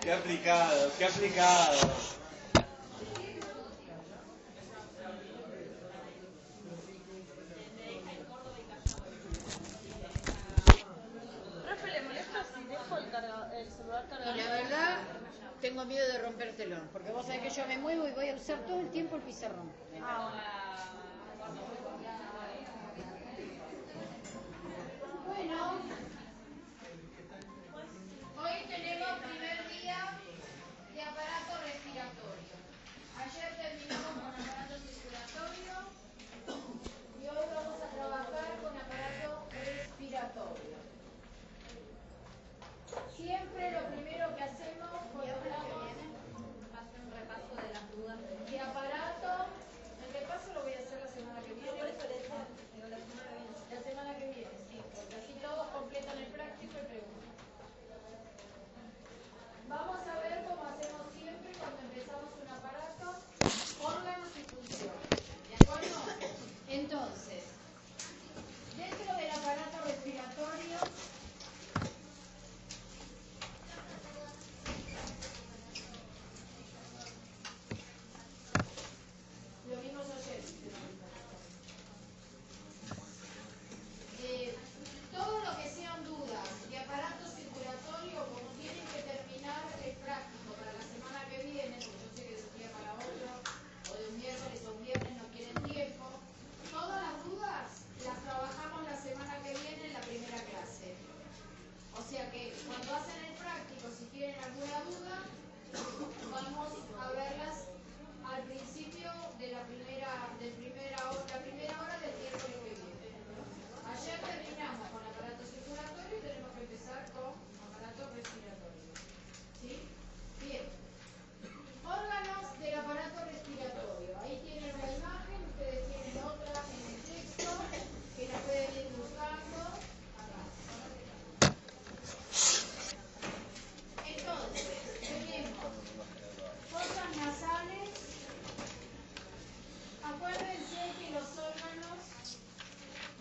Qué aplicado, qué aplicado. Profe, ¿le molesta si dejo el celular cargado? Y la verdad, tengo miedo de rompértelo, porque vos sabés que yo me muevo y voy a usar todo el tiempo el pizarrón. Bueno, hoy tenemos primer día de aparato respiratorio. Ayer terminamos con aparato circulatorio y hoy vamos a trabajar con aparato respiratorio. Siempre lo primero que hacemos cuando hablamos Hace un repaso de las dudas. de aparato, el repaso lo voy a hacer la semana que viene. La semana que viene, sí, porque así todos completan el práctico y preguntan. Vamos a ver cómo hacemos siempre cuando empezamos un aparato, órganos y funciones. ¿De acuerdo? Entonces, dentro del aparato respiratorio, lo vimos ayer. Todo lo que sean dudas de aparato circulatorio, como tienen que terminar el práctico para la semana que viene, porque yo sé que de un día para otro, o de un miércoles o un viernes no quieren tiempo, todas las dudas las trabajamos la semana que viene en la primera clase. O sea que cuando hacen el práctico, si tienen alguna duda, vamos a verlas al principio de la primera hora del miércoles que viene. Ayer terminamos con aparato circulatorio y tenemos que empezar con aparato respiratorio. ¿Sí? Bien. Órganos del aparato respiratorio. Ahí tienen una imagen, ustedes tienen otra en el texto que la pueden ir buscando. Acá. Entonces, tenemos fosas nasales. Acuérdense que los órganos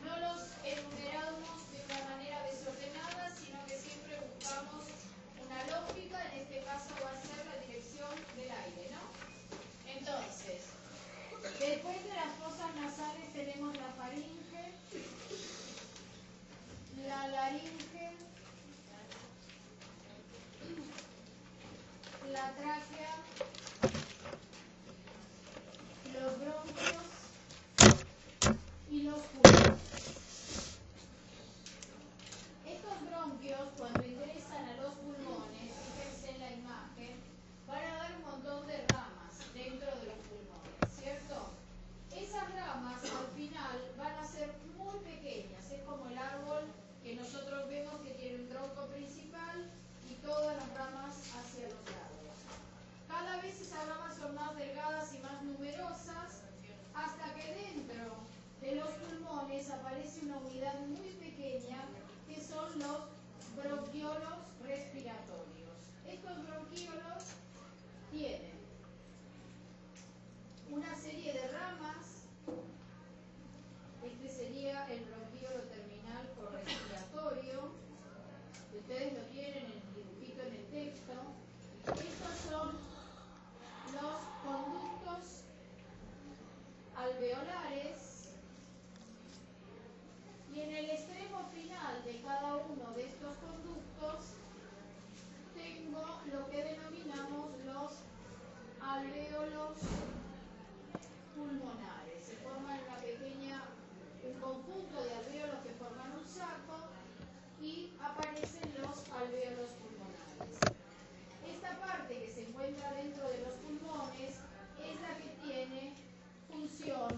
no los enumeramos de una manera desordenada, sino que siempre buscamos una lógica. En este caso va a ser la dirección del aire, ¿no? Entonces, después de las fosas nasales tenemos la faringe, la laringe, la tráquea, los bronquios y los pulmones. Estos bronquios, cuando ingresan a los pulmones, fíjense en la imagen, van a dar un montón de ramas dentro de los pulmones, ¿cierto? Esas ramas al final van a ser muy pequeñas, es como el árbol que nosotros vemos que tiene un tronco principal y todas las ramas hacia los lados. Cada vez esas ramas son más delgadas y más numerosas, hasta que dentro de los pulmones aparece una unidad muy pequeña que son los bronquiolos respiratorios. Estos bronquiolos tienen una serie de ramas. Este sería el bronquiolo terminal correspiratorio. Ustedes lo tienen en el dibujito en el texto. Estos son los conductos alveolares. Y en el extremo final de cada uno de estos conductos tengo lo que denominamos los alvéolos pulmonares. Se forman un conjunto de alvéolos que forman un saco y aparecen los alvéolos pulmonares. Esta parte que se encuentra dentro de los pulmones es la que tiene función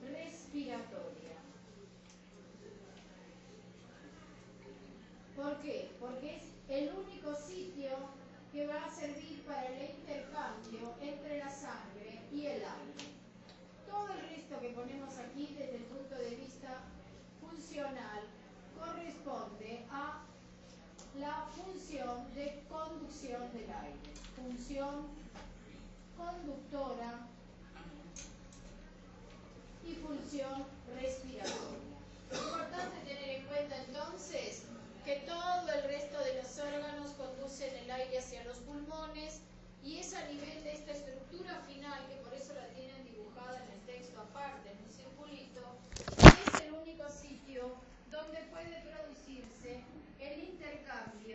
respiratoria. ¿Por qué? Porque es el único sitio que va a servir para el intercambio entre la sangre y el aire. Todo el resto que ponemos aquí desde el punto de vista funcional corresponde a la función de conducción del aire, función conductora y función respiratoria. Es importante tener en cuenta entonces que todo el resto de los órganos conducen el aire hacia los pulmones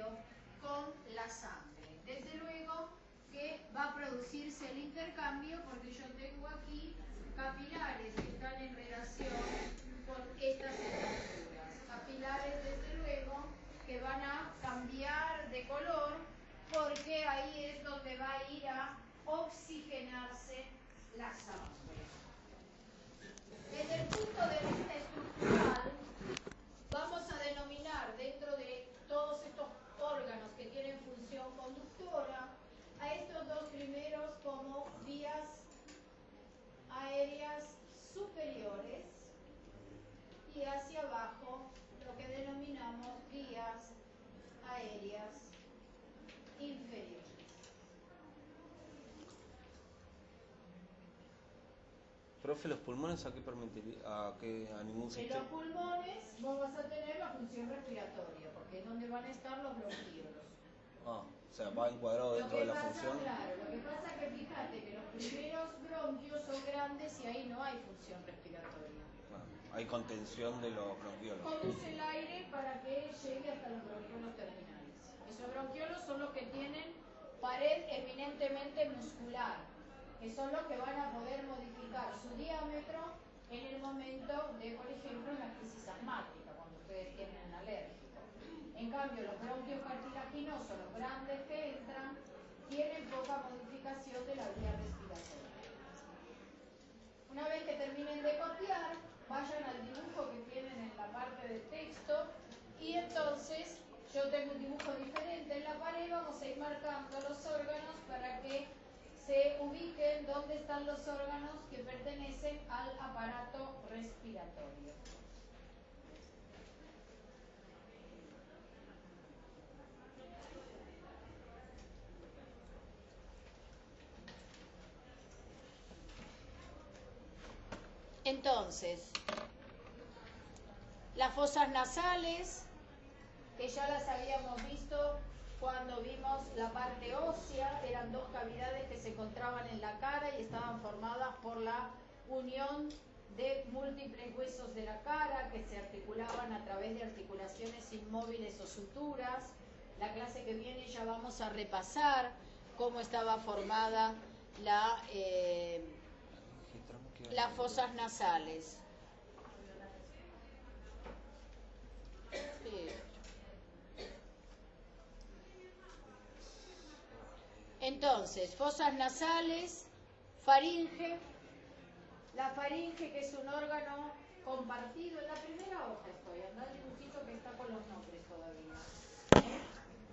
intercambio con la sangre. Desde luego que va a producirse el intercambio porque yo tengo aquí capilares que están en relación con estas estructuras. Capilares, desde luego, que van a cambiar de color porque ahí es donde va a ir a oxigenarse la sangre. Desde el punto de vista estructural, vamos a denominar dentro de todos estos órganos que tienen función conductora a estos dos primeros como vías aéreas superiores y hacia abajo lo que denominamos vías aéreas inferiores. Profe, ¿los pulmones a qué permitiría? ¿A ningún En sistema? los pulmones vos vas a tener la función respiratoria, porque es donde van a estar los bronquiolos. O sea, va encuadrado dentro de la función. Claro, lo que pasa es que fíjate que los primeros bronquios son grandes y ahí no hay función respiratoria. Hay contención de los bronquiolos. Conduce el aire para que llegue hasta los bronquiolos terminales. Esos bronquiolos son los que tienen pared eminentemente muscular, que son los que van a poder modificar su diámetro en el momento de, por ejemplo, una crisis asmática, cuando ustedes tienen un alérgico. En cambio, los bronquios cartilaginosos, los grandes que entran, tienen poca modificación de la vía respiratoria. Una vez que terminen de copiar, vayan al dibujo que tienen en la parte del texto y entonces yo tengo un dibujo diferente en la pared, vamos a ir marcando los órganos para que se ubiquen dónde están los órganos que pertenecen al aparato respiratorio. Entonces, las fosas nasales, que ya las habíamos visto cuando vimos la parte ósea, eran dos cavidades que se encontraban en la cara y estaban formadas por la unión de múltiples huesos de la cara que se articulaban a través de articulaciones inmóviles o suturas. La clase que viene ya vamos a repasar cómo estaba formada las fosas nasales. Sí. Entonces, fosas nasales, faringe. La faringe, que es un órgano compartido, en la primera hoja estoy, anda el dibujito que está con los nombres todavía.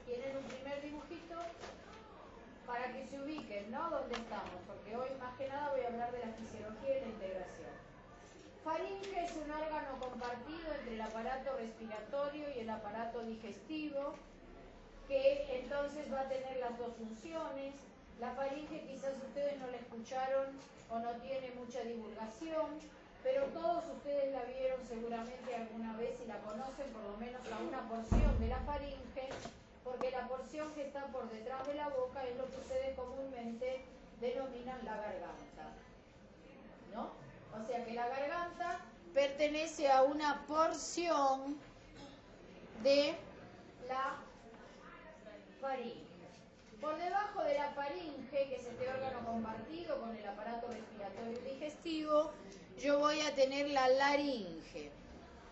¿Tienen un primer dibujito? Para que se ubiquen, ¿no? ¿Dónde estamos? Porque hoy más que nada voy a hablar de la fisiología y la integración. Faringe es un órgano compartido entre el aparato respiratorio y el aparato digestivo, que entonces va a tener las dos funciones. La faringe quizás ustedes no la escucharon o no tiene mucha divulgación, pero todos ustedes la vieron seguramente alguna vez y la conocen por lo menos a una porción de la faringe, porque la porción que está por detrás de la boca es lo que ustedes comúnmente denominan la garganta, ¿no? O sea que la garganta pertenece a una porción de la faringe. Por debajo de la faringe, que es este órgano compartido con el aparato respiratorio y digestivo, yo voy a tener la laringe.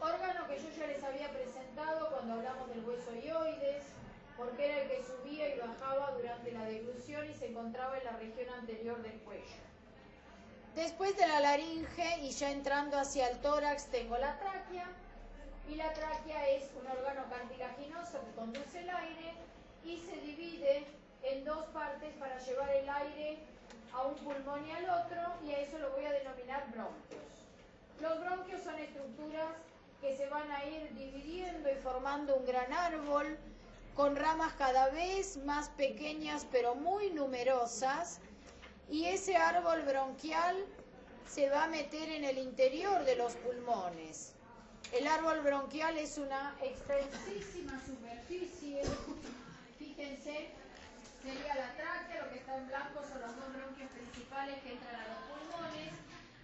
Órgano que yo ya les había presentado cuando hablamos del hueso hioides, porque era el que subía y bajaba durante la deglución y se encontraba en la región anterior del cuello. Después de la laringe y ya entrando hacia el tórax tengo la tráquea, y la tráquea es un órgano cartilaginoso que conduce el aire y se divide en dos partes para llevar el aire a un pulmón y al otro, y a eso lo voy a denominar bronquios. Los bronquios son estructuras que se van a ir dividiendo y formando un gran árbol con ramas cada vez más pequeñas pero muy numerosas, y ese árbol bronquial se va a meter en el interior de los pulmones. El árbol bronquial es una extensísima superficie, fíjense, sería la tráquea, lo que está en blanco son los dos bronquios principales que entran a los pulmones,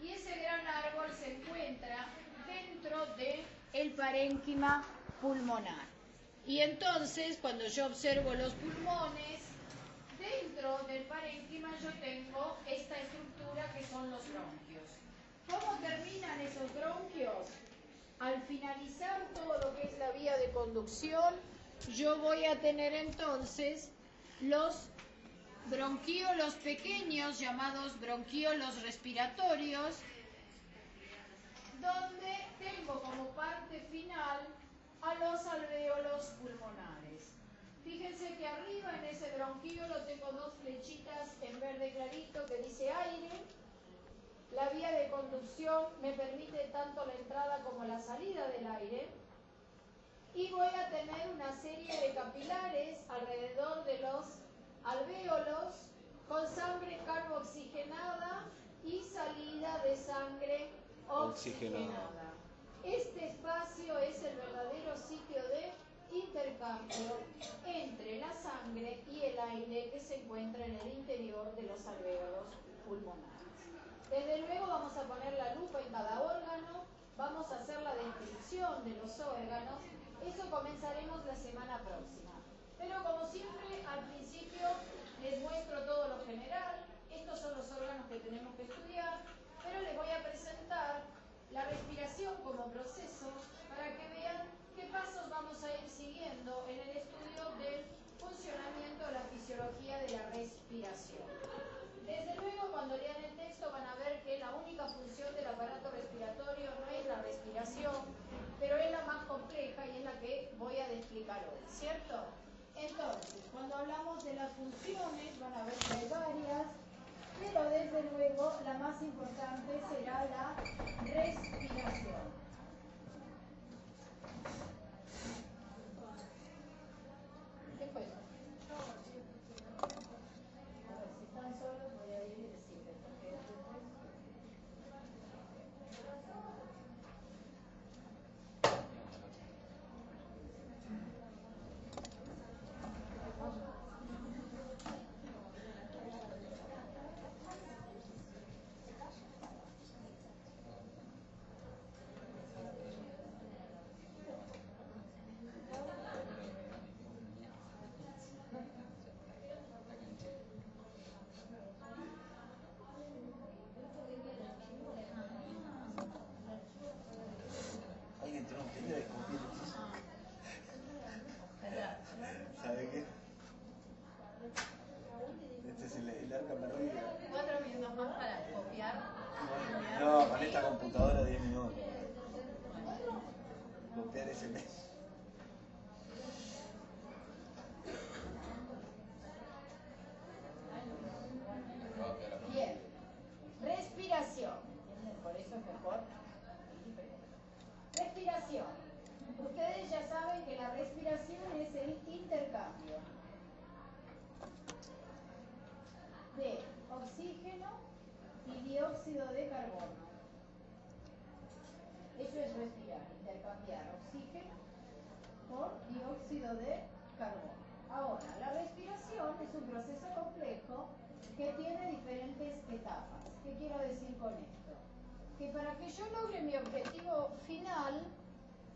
y ese gran árbol se encuentra dentro del parénquima pulmonar. Y entonces, cuando yo observo los pulmones, dentro del parénquima yo tengo esta estructura que son los bronquios. ¿Cómo terminan esos bronquios? Al finalizar todo lo que es la vía de conducción, yo voy a tener entonces los bronquiolos pequeños, llamados bronquiolos respiratorios, donde tengo como parte final a los alvéolos pulmonares. Fíjense que arriba en ese bronquiolo tengo dos flechitas en verde clarito que dice aire. La vía de conducción me permite tanto la entrada como la salida del aire. Y voy a tener una serie de capilares alrededor de los alvéolos con sangre carboxigenada y salida de sangre oxigenada. Este espacio es el verdadero sitio de intercambio entre la sangre y el aire que se encuentra en el interior de los alvéolos pulmonares. Desde luego vamos a poner la lupa en cada órgano, vamos a hacer la descripción de los órganos, eso comenzaremos la semana próxima. Pero como siempre, al principio les muestro todo lo general, estos son los órganos que tenemos que estudiar, pero les voy a presentar la respiración como proceso para que vean qué pasos vamos a ir siguiendo en el estudio del funcionamiento de la fisiología de la respiración. Desde luego, cuando lean el texto van a ver que la única función del aparato respiratorio no es la respiración, pero es la más compleja y es la que voy a explicar hoy, ¿cierto? Entonces, cuando hablamos de las funciones, van a ver que hay varias, pero desde luego la más importante será la respiración. ¿Qué fue eso? A ver, si están solos voy a ir y decirles, porque después... Alguien tiene un pelo de escupir. ¿Sabe qué? Este es el arca perdido. 4 minutos más para copiar. No, con esta computadora 10 minutos. Copiar ese mes. Bien. Respiración. Por eso es mejor. Respiración. Ustedes ya saben que la respiración es el intercambio de oxígeno y dióxido de carbono. Eso es respirar, intercambiar oxígeno por dióxido de carbono. Ahora, la respiración es un proceso complejo que tiene diferentes etapas. ¿Qué quiero decir con esto? Que para que yo logre mi objetivo final,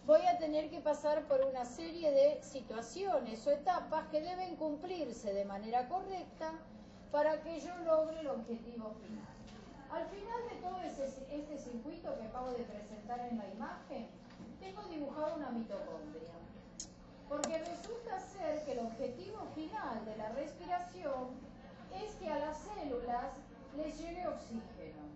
voy a tener que pasar por una serie de situaciones o etapas que deben cumplirse de manera correcta para que yo logre el objetivo final. Al final de todo este circuito que acabo de presentar en la imagen, tengo dibujado una mitocondria. Porque resulta ser que el objetivo final de la respiración es que a las células les llegue oxígeno.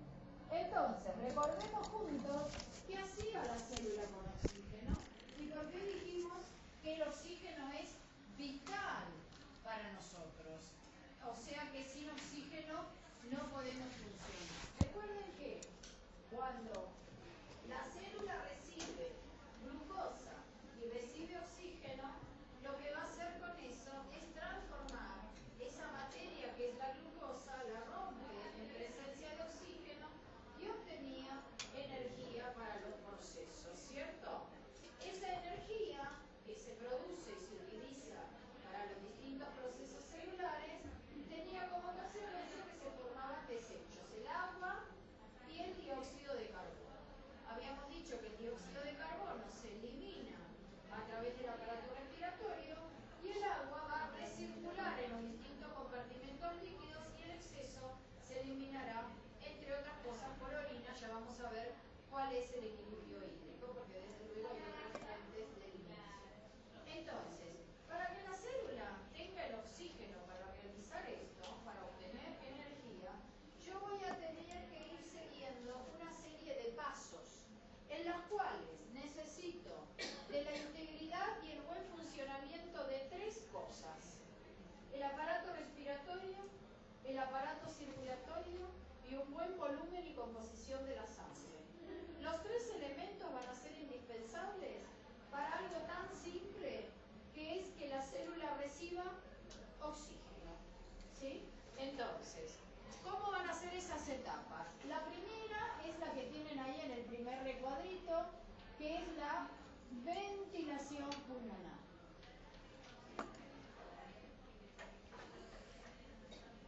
Entonces, recordemos juntos qué hacía la célula con oxígeno y por qué dijimos que el oxígeno es vital para nosotros. O sea que sin oxígeno no podemos funcionar. Recuerden que cuando la célula recibe glucosa y recibe oxígeno, lo que va a hacer con eso es transformar esa materia que es la glucosa, la rompe en presencia de oxígeno y obtenía energía para los procesos, ¿cierto? ventilación pulmonar.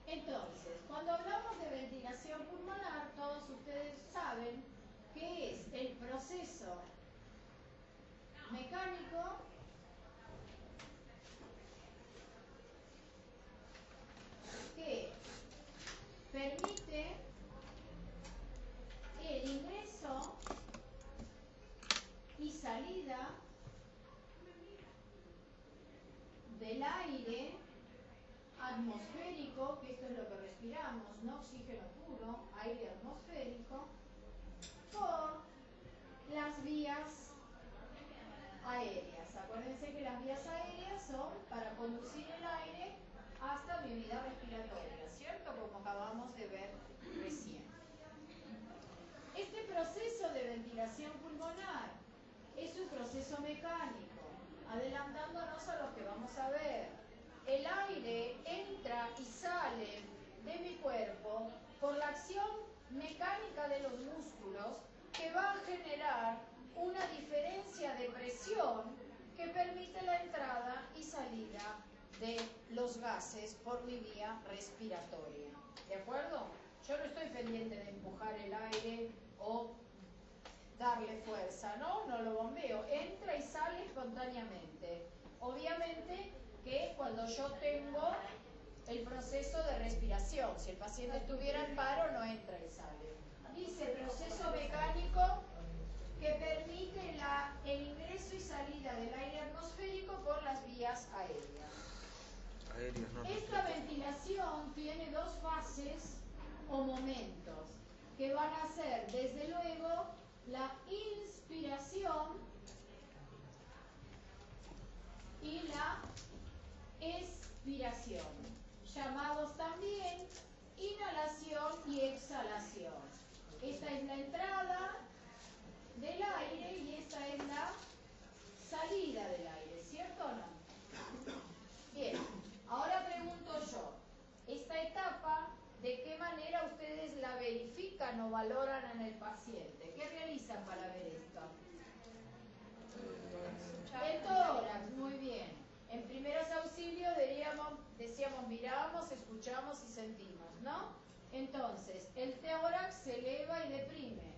Entonces, cuando hablamos de ventilación pulmonar, todos ustedes saben que es el proceso mecánico que permite el ingreso y salida del aire atmosférico, que esto es lo que respiramos, no oxígeno puro, aire atmosférico, por las vías aéreas. Acuérdense que las vías aéreas son para conducir el aire hasta mi unidad respiratoria, ¿cierto? Como acabamos de ver recién. Este proceso de ventilación pulmonar es un proceso mecánico, adelantándonos a lo que vamos a ver. El aire entra y sale de mi cuerpo por la acción mecánica de los músculos que va a generar una diferencia de presión que permite la entrada y salida de los gases por mi vía respiratoria. ¿De acuerdo? Yo no estoy pendiente de empujar el aire o darle fuerza, ¿no? No lo bombeo. Entra y sale espontáneamente. Obviamente que cuando yo tengo el proceso de respiración, si el paciente estuviera en paro, no entra y sale. Dice proceso mecánico que permite el ingreso y salida del aire atmosférico por las vías aéreas. Esta ventilación tiene dos fases o momentos que van a ser, desde luego, la inspiración y la expiración, llamados también inhalación y exhalación. Esta es la entrada del aire y esta es la salida del aire, ¿cierto o no? Bien, ahora pregunto yo, esta etapa, ¿de qué manera ustedes la verifican o valoran en el paciente? ¿Qué realizan para ver esto? El tórax, muy bien. En primeros auxilios decíamos miramos, escuchamos y sentimos, ¿no? Entonces, el tórax se eleva y deprime.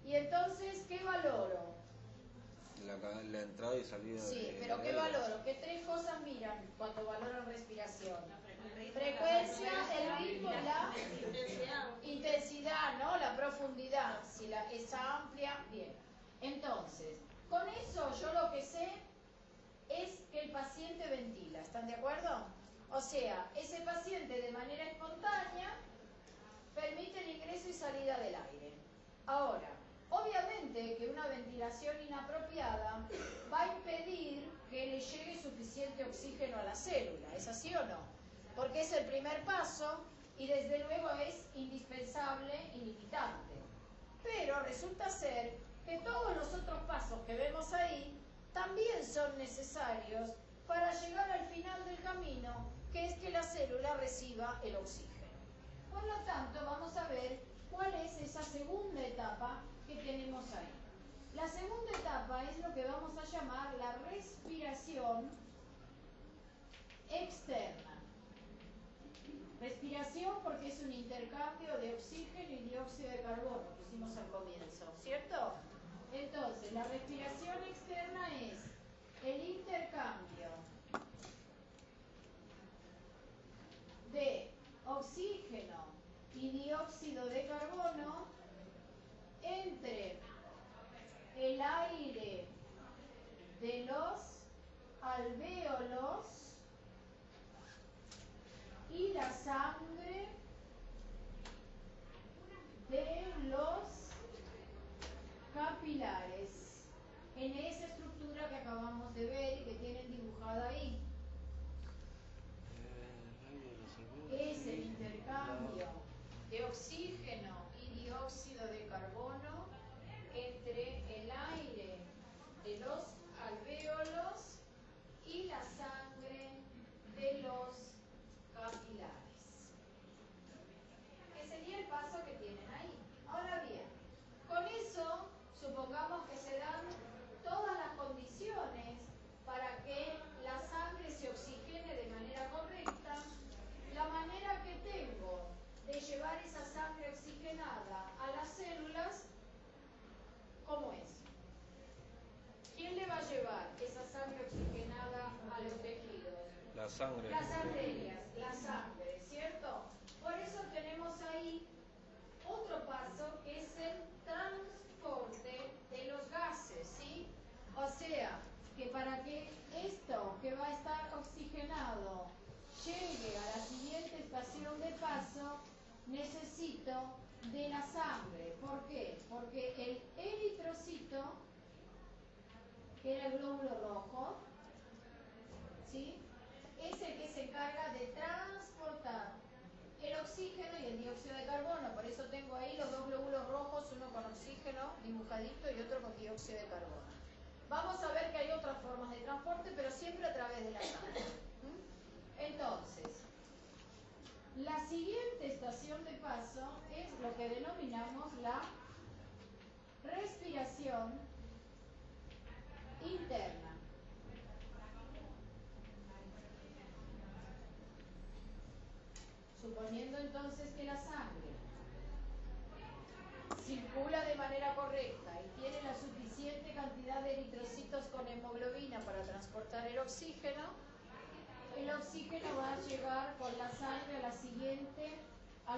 Y entonces, ¿qué valoro? La entrada y salida. Sí, pero ¿qué valoro? ¿Qué tres cosas miran cuando valoran respiración? Frecuencia, el ritmo y la intensidad, ¿no? La profundidad, si es amplia, bien. Entonces, con eso yo lo que sé es que el paciente ventila, ¿están de acuerdo? O sea, ese paciente de manera espontánea permite el ingreso y salida del aire. Ahora, obviamente que una ventilación inapropiada va a impedir que le llegue suficiente oxígeno a la célula, ¿es así o no? Porque es el primer paso y desde luego es indispensable y limitante. Pero resulta ser que todos los otros pasos que vemos ahí también son necesarios para llegar al final del camino, que es que la célula reciba el oxígeno. Por lo tanto, vamos a ver cuál es esa segunda etapa que tenemos ahí. La segunda etapa es lo que vamos a llamar la respiración externa. Respiración porque es un intercambio de oxígeno y dióxido de carbono que hicimos al comienzo, ¿cierto? Entonces, la respiración externa es el intercambio de oxígeno y dióxido de carbono entre el aire de los alvéolos y la sangre de los capilares, en esa estructura que acabamos de ver y que tienen dibujada ahí. Es el intercambio de oxígeno y dióxido de carbono entre el aire de los alvéolos y la La sangre. Las arterias, la sangre, ¿cierto? Por eso tenemos ahí otro paso que es el transporte de los gases, ¿sí? O sea, que para que esto que va a estar oxigenado llegue a la siguiente estación de paso, necesito de la sangre. ¿Por qué? Porque el eritrocito, que era el glóbulo rojo, ¿sí?, es el que se encarga de transportar el oxígeno y el dióxido de carbono. Por eso tengo ahí los dos glóbulos rojos, uno con oxígeno dibujadito y otro con dióxido de carbono. Vamos a ver que hay otras formas de transporte, pero siempre a través de la sangre. Entonces, la siguiente estación de paso es lo que denominamos la respiración interna. Suponiendo entonces que la sangre circula de manera correcta y tiene la suficiente cantidad de eritrocitos con hemoglobina para transportar el oxígeno va a llegar por la sangre al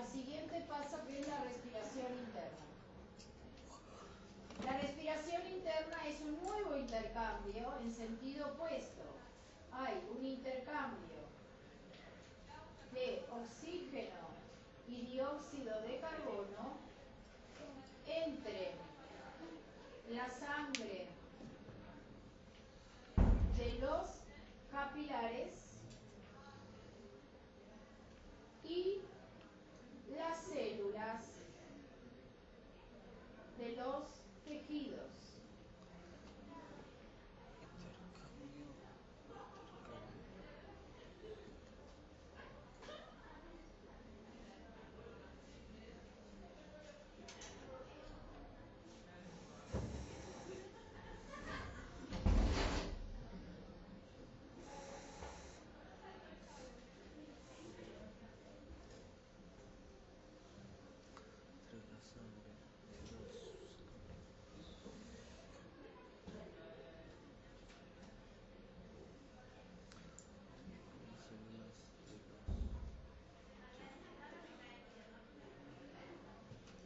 siguiente paso, que es la respiración interna. La respiración interna es un nuevo intercambio en sentido opuesto. Hay un intercambio de oxígeno y dióxido de carbono entre la sangre de los capilares y las células de los tejidos.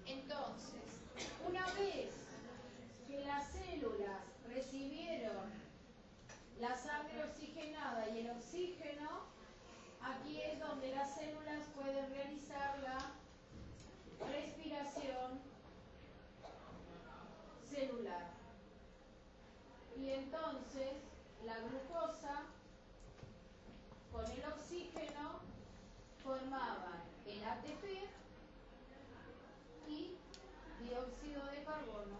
Entonces, una vez que las células recibieron la sangre oxigenada y el oxígeno, aquí es donde las células pueden realizar la respiración celular. Y entonces la glucosa con el oxígeno formaban el ATP y dióxido de carbono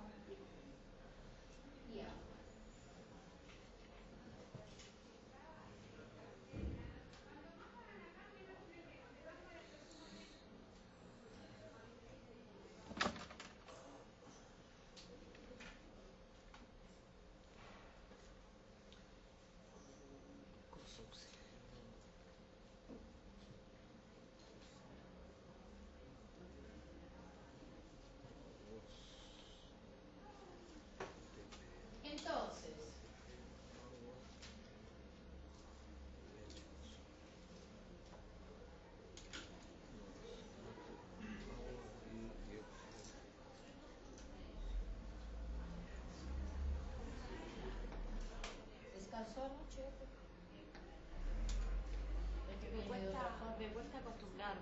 y agua. Entonces, ¿descansó anoche? Me cuesta acostumbrarme.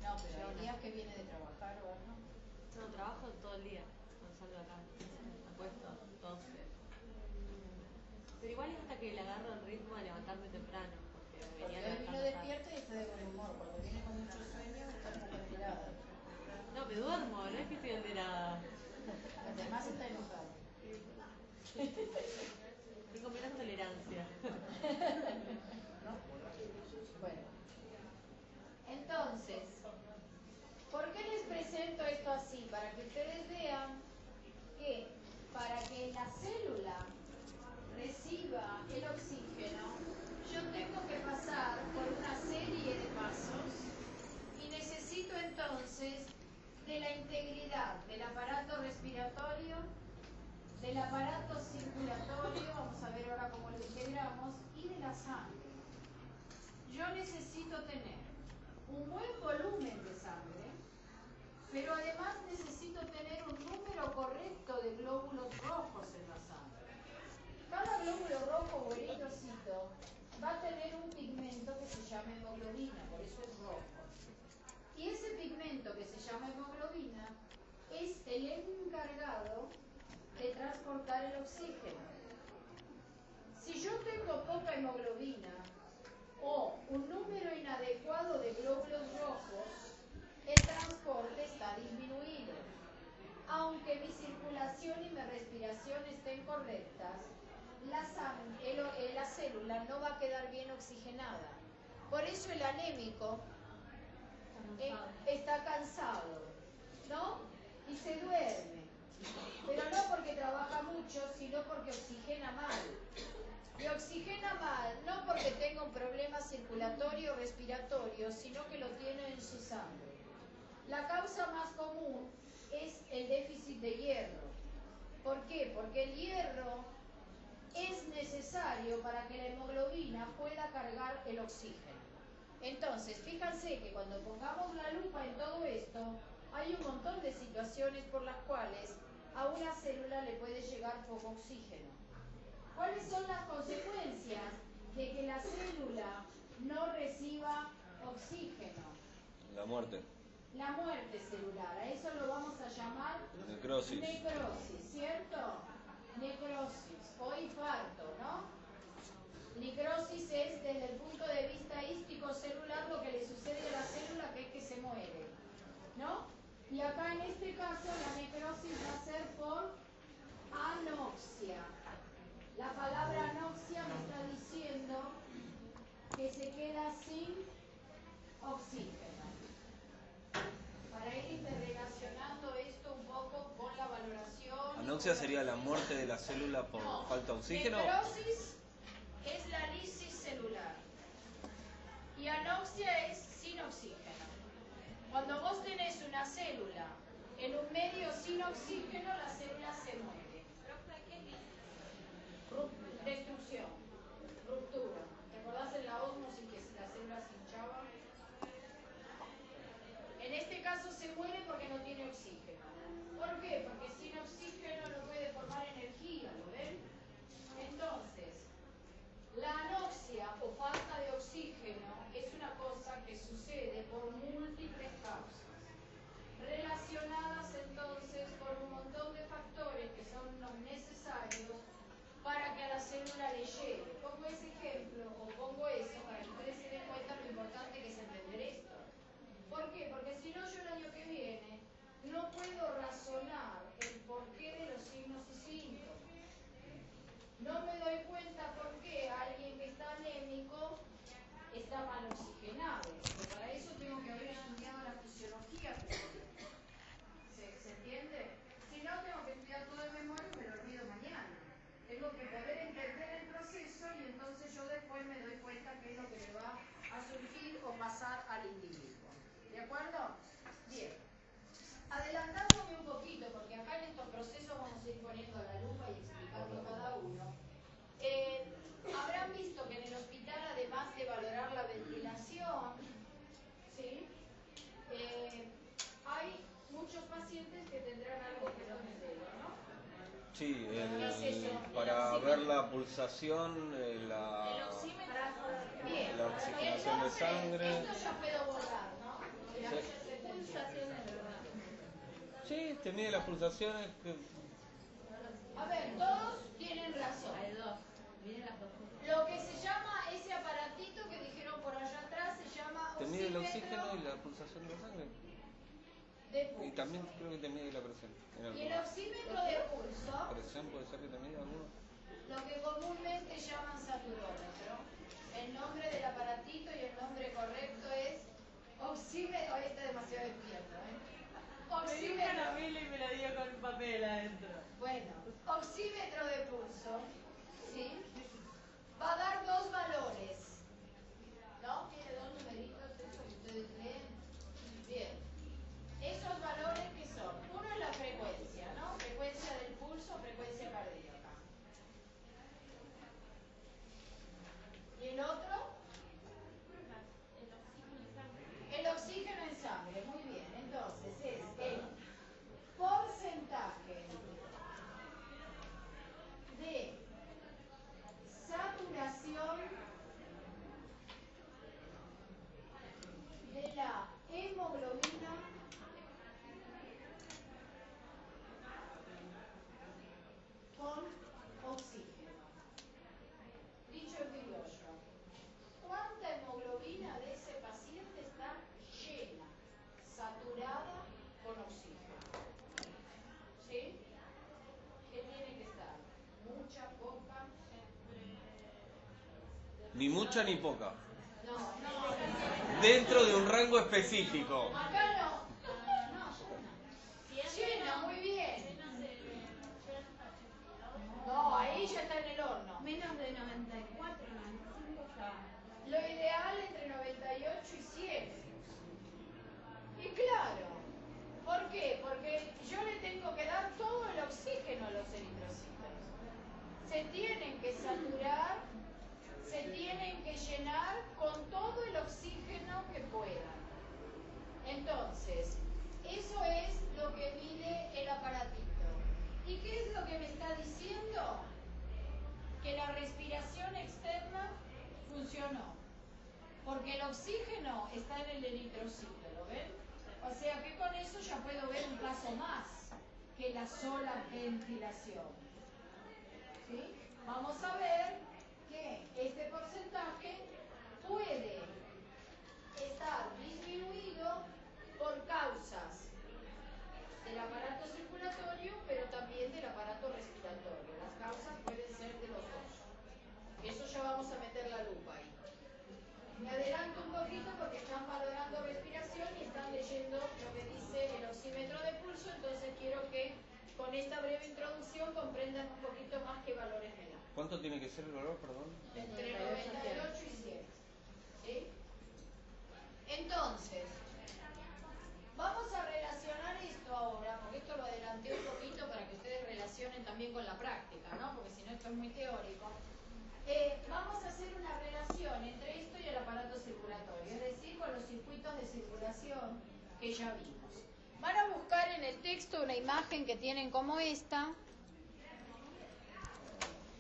No, pero hay días que viene de trabajar o algo. No, trabajo todo el día cuando salgo de acá. Me acuesto 12. Pero igual es hasta que le agarro el ritmo de levantarme temprano. Porque Hoy vino despierto y está de buen humor. Cuando viene con mucho sueño está como alterada. No, me duermo, no es que estoy alterada. Además está enojado. Tengo menos tolerancia. ¿No? Bueno. Entonces, ¿por qué les presento esto así? Para que ustedes vean que para que la célula reciba el oxígeno, yo tengo que pasar por una serie de pasos y necesito entonces de la integridad del aparato respiratorio, del aparato circulatorio, vamos a ver ahora cómo lo integramos, y de la sangre. yo necesito tener un buen volumen de sangre, pero además necesito tener un número correcto de glóbulos rojos en la sangre. Cada glóbulo rojo o eritrocito va a tener un pigmento que se llama hemoglobina, por eso es rojo. Y ese pigmento que se llama hemoglobina es el encargado de transportar el oxígeno. Si yo tengo poca hemoglobina o un número inadecuado de glóbulos rojos, el transporte está disminuido. Aunque mi circulación y mi respiración estén correctas, la célula no va a quedar bien oxigenada. Por eso el anémico está cansado, ¿no? Y se duerme. Pero no porque trabaja mucho, sino porque oxigena mal. Y oxigena mal, no porque tenga un problema circulatorio o respiratorio, sino que lo tiene en su sangre. La causa más común es el déficit de hierro. ¿Por qué? Porque el hierro es necesario para que la hemoglobina pueda cargar el oxígeno. Entonces, fíjense que cuando pongamos la lupa en todo esto, hay un montón de situaciones por las cuales a una célula le puede llegar poco oxígeno. ¿Cuáles son las consecuencias de que la célula no reciba oxígeno? La muerte. La muerte celular, a eso lo vamos a llamar Necrosis. necrosis, ¿cierto? Necrosis o infarto, ¿no? Necrosis es desde el punto de vista hístico celular lo que le sucede a la célula, que es que se muere, ¿no? Y acá en este caso la necrosis va a ser por anoxia. La palabra anoxia me está diciendo que se queda sin oxígeno. Para ir interrelacionando esto un poco con la valoración. ¿Anoxia sería la muerte de la célula por falta de oxígeno? Necrosis es la lisis celular y anoxia es sin oxígeno. Cuando vos tenés una célula en un medio sin oxígeno, la célula se muere. Destrucción, ruptura. ¿Te acordás en la ósmosis que la célula se hinchaba? En este caso se muere porque no tiene oxígeno. ¿Por qué? Porque sin oxígeno no puede formar energía, ¿lo ven? Entonces, la anoxia o falta de oxígeno es una cosa que sucede por múltiples causas, relacionadas entonces con un montón de factores que son los necesarios para que a la célula le llegue. Pongo ese ejemplo o pongo eso para que ustedes se den cuenta lo importante que es entender esto. ¿Por qué? Porque si no, yo el año que viene no puedo razonar el porqué de los signos y síntomas. No me doy cuenta por qué alguien que está anémico está mal oxigenado. Pero para eso tengo que haber estudiado la fisiología. ¿Se entiende? Si no, tengo que estudiar todo de memoria y me lo olvido mañana. Tengo que poder entender el proceso y entonces yo después me doy cuenta qué es lo que me va a surgir o pasar al individuo. ¿De acuerdo? Bien. Adelantándome un poquito, porque acá en estos procesos vamos a ir poniendo la lupa y explicando cada uno. Habrán visto que en el hospital, además de valorar la ventilación, ¿sí? Hay muchos pacientes que tendrán algo que no me veo, ¿no? Sí, ¿Qué es eso? para ver la pulsación, la Bien. oxigenación de sangre. Esto ya puedo borrar, ¿no? Sí, te mide las pulsaciones. A ver, todos tienen razón. Lo que se llama ese aparatito que dijeron por allá atrás se llama Te mide el oxímetro oxígeno y la pulsación de sangre. de Y pulso. también creo que te mide la presión. Y el oxímetro de pulso, ¿Presión puede ser que te mide alguno? lo que comúnmente llaman saturómetro. El nombre del aparatito y el nombre correcto es oxímetro. Hoy está demasiado despierto, ¿eh? Me dio un caramelo y me lo dio con papel adentro. Bueno, oxímetro de pulso, ¿sí? Va a dar dos valores, ¿no? Tiene dos numeritos, eso que ustedes leen. Bien. Esos valores, ¿qué son? Uno es la frecuencia, ¿no? Frecuencia del pulso, frecuencia cardíaca. ¿Y el otro? Ni mucha ni poca. No. Dentro de un rango específico. Acá no. Llena, muy bien. No, ahí ya está en el horno. Menos de 94, 95 ya. Lo ideal entre 98 y 100. Y claro, ¿por qué? Porque yo le tengo que dar todo el oxígeno a los eritrocitos. Se tienen que saturar, se tienen que llenar con todo el oxígeno que puedan. Entonces, eso es lo que mide el aparatito. ¿Y qué es lo que me está diciendo? Que la respiración externa funcionó. Porque el oxígeno está en el eritrocito, ¿lo ven? O sea que con eso ya puedo ver un paso más que la sola ventilación. ¿Sí? Vamos a ver que este porcentaje puede estar disminuido por causas del aparato circulatorio, pero también del aparato respiratorio. Las causas pueden ser de los dos. Eso ya vamos a meter la lupa ahí. Me adelanto un poquito porque están valorando respiración y están leyendo lo que dice el oxímetro de pulso, entonces quiero que con esta breve introducción comprendan un poquito más qué valores me dan. ¿Cuánto tiene que ser el valor, perdón? Entre 98 y 100. ¿Sí? Entonces, vamos a relacionar esto ahora, porque esto lo adelanté un poquito para que ustedes relacionen también con la práctica, ¿no? Porque si no esto es muy teórico. Vamos a hacer una relación entre esto y el aparato circulatorio, es decir, con los circuitos de circulación que ya vimos. Van a buscar en el texto una imagen que tienen como esta.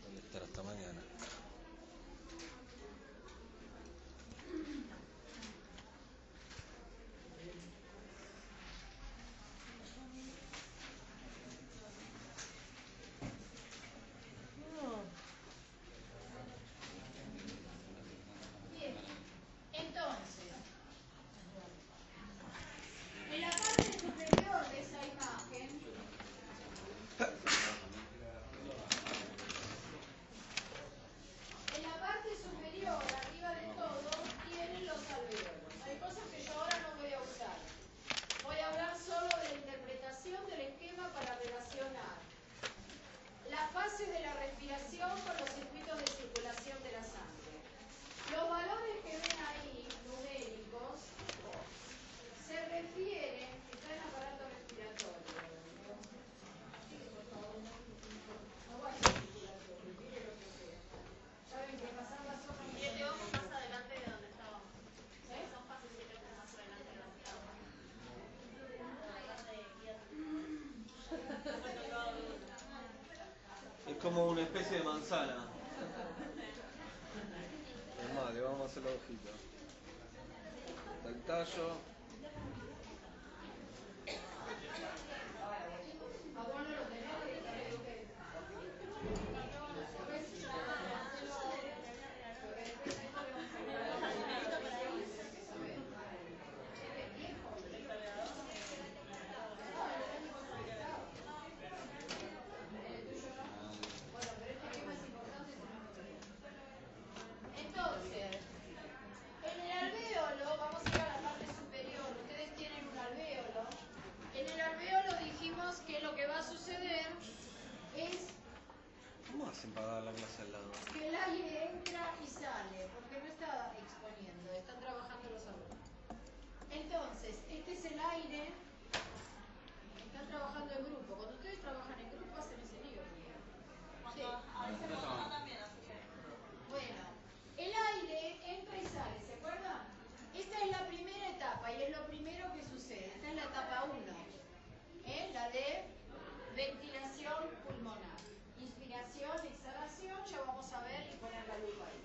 Voy a estar hasta mañana. Bien, entonces, en la parte superior de esa imagen, en la parte superior, arriba de todo, tienen los alvéolos. Hay cosas que yo ahora no voy a usar. Voy a hablar solo de la interpretación del esquema para relacionar la fase de la respiración con los circuitos de circulación de la sangre. Los valores que ven ahí, numéricos, se refieren, está en aparato respiratorio. Sí, por favor. Aguante respiratorio, mire lo que sea. Saben que pasar las hojas... 7 ohms más adelante de donde estábamos. ¿Eh? Son fases 7 ohms más adelante de donde estábamos. Es como una especie de manzana. Es más, le vamos a hacer la hojita. Está el tallo. ¿A vos no lo tenés? Entonces, en el alvéolo, vamos a ir a la parte superior, ustedes tienen un alvéolo. En el alvéolo dijimos que lo que va a suceder es ¿Cómo hacen para dar la clase al lado? que el aire entra y sale, porque no está exponiendo, están trabajando los alumnos. Entonces, este es el aire, están trabajando en grupo. Cuando ustedes trabajan en grupo hacen ese lío. Sí. Bueno, el aire entra y sale, ¿se acuerdan? Esta es la primera etapa y es lo primero que sucede. Esta es la etapa 1, la de ventilación pulmonar. Inspiración, exhalación, ya vamos a ver y poner la lupa ahí.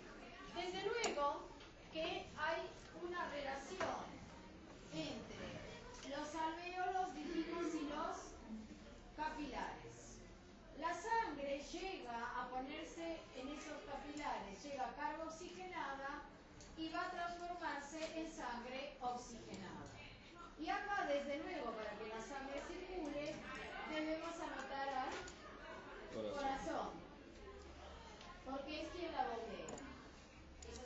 Desde luego que hay una relación entre los alvéolos, dijimos, y los capilares. La sangre llega a ponerse en esos capilares, llega carga oxigenada y va a transformarse en sangre oxigenada. Y acá, desde luego, para que la sangre circule, debemos anotar al corazón, porque es quien la bombea. Esa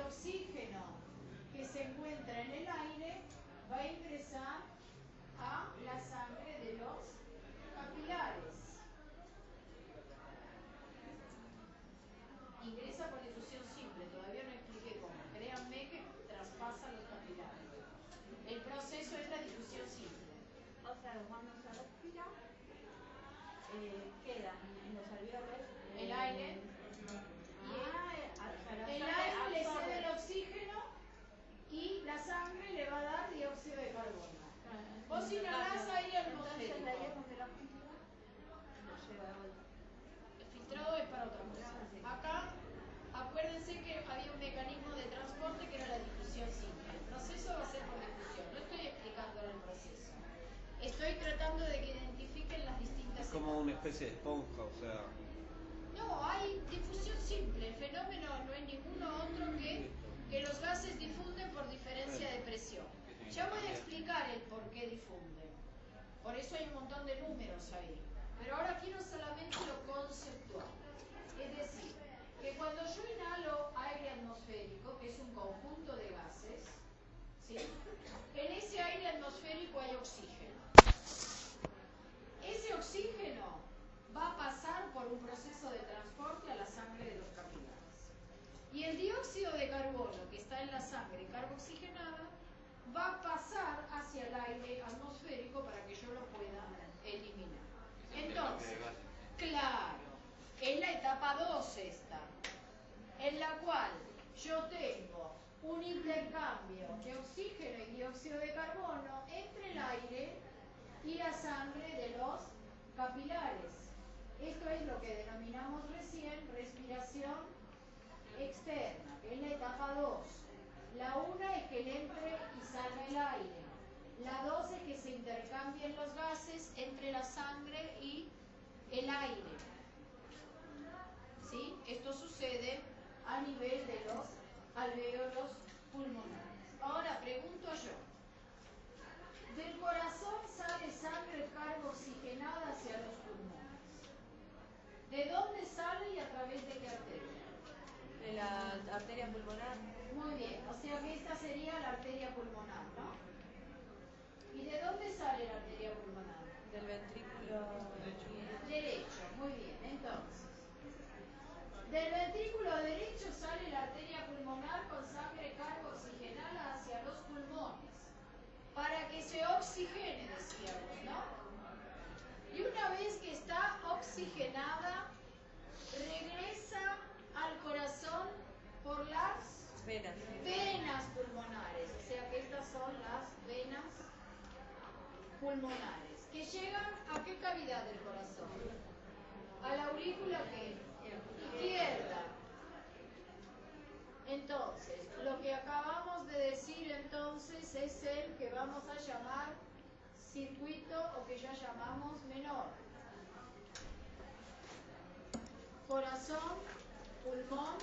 oxígeno que se encuentra en el aire va a ingresar a la sangre de los capilares. Ingresa por difusión simple, todavía no expliqué cómo. Créanme que traspasa los capilares. El proceso es la difusión simple. O sea, cuando se respira, queda en los alveolos El aire. El aire le cede el oxígeno y la sangre le va a dar dióxido de carbono. Vos inhalás aire atmosférico. Entonces, ahí es donde la filtra lo lleva de vuelta. El filtrado es para otra cosa. Acá, acuérdense que había un mecanismo de transporte que era la difusión simple. El proceso va a ser por difusión. No estoy explicando ahora el proceso. Estoy tratando de que identifiquen las distintas Es como una especie de esponja, o sea. No, hay difusión simple. El fenómeno no es ninguno otro que los gases difunden por diferencia de presión. Ya voy a explicar el por qué difunden. Por eso hay un montón de números ahí. Pero ahora quiero solamente lo conceptual. Es decir, que cuando yo inhalo aire atmosférico, que es un conjunto de gases, ¿sí? En ese aire atmosférico hay oxígeno. Ese oxígeno va a pasar por un proceso de transporte a la sangre de los capilares. Y el dióxido de carbono que está en la sangre carboxigenada va a pasar hacia el aire atmosférico para que yo lo pueda eliminar. Entonces, claro, es la etapa 2 esta, en la cual yo tengo un intercambio de oxígeno y dióxido de carbono entre el aire y la sangre de los capilares. Esto es lo que denominamos recién respiración externa, que es la etapa 2. La una es que entre y salga el aire. La 2 es que se intercambien los gases entre la sangre y el aire. ¿Sí? Esto sucede a nivel de los alvéolos pulmonares. Ahora pregunto yo, del corazón sale sangre carboxigenada hacia los pulmones. ¿De dónde sale y a través de qué arteria? De la arteria pulmonar. Muy bien, o sea que esta sería la arteria pulmonar, ¿no? ¿Y de dónde sale la arteria pulmonar? Del ventrículo Derecho, muy bien, entonces. Del ventrículo derecho sale la arteria pulmonar con sangre carboxigenada hacia los pulmones, para que se oxigene, decíamos, ¿no? Y una vez que está oxigenada, regresa al corazón por las venas pulmonares, o sea que estas son las venas pulmonares, que llegan a qué cavidad del corazón, a la aurícula ¿qué? Izquierda. Entonces, lo que acabamos de decir entonces es el que vamos a llamar circuito o que ya llamamos menor. Corazón, pulmón,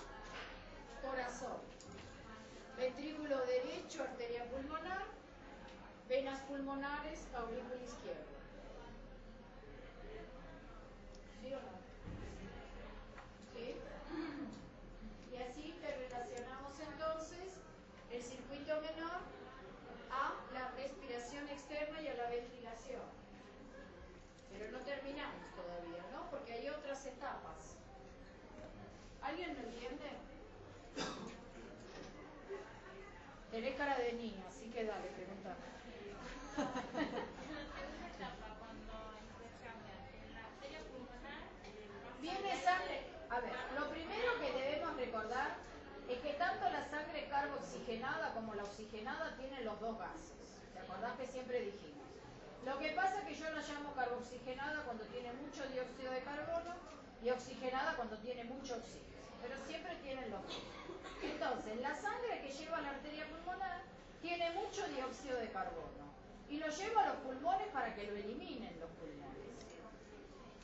corazón. Ventrículo derecho, arteria pulmonar, venas pulmonares, aurícula izquierda. ¿Sí o no? ¿Sí? Y así interrelacionamos entonces el circuito menor a la respiración externa y a la ventilación. Pero no terminamos todavía, ¿no? Porque hay otras etapas. ¿Alguien me entiende? Tenés cara de niña, así que dale, pregúntame. Viene sangre. A ver, lo primero que debemos recordar es que tanto la sangre carboxigenada como la oxigenada tienen los dos gases. ¿Te acordás que siempre dijimos? Lo que pasa es que yo la llamo carboxigenada cuando tiene mucho dióxido de carbono y oxigenada cuando tiene mucho oxígeno. Pero siempre tienen los dos. Entonces, la sangre que lleva a la arteria pulmonar tiene mucho dióxido de carbono y lo lleva a los pulmones para que lo eliminen los pulmones.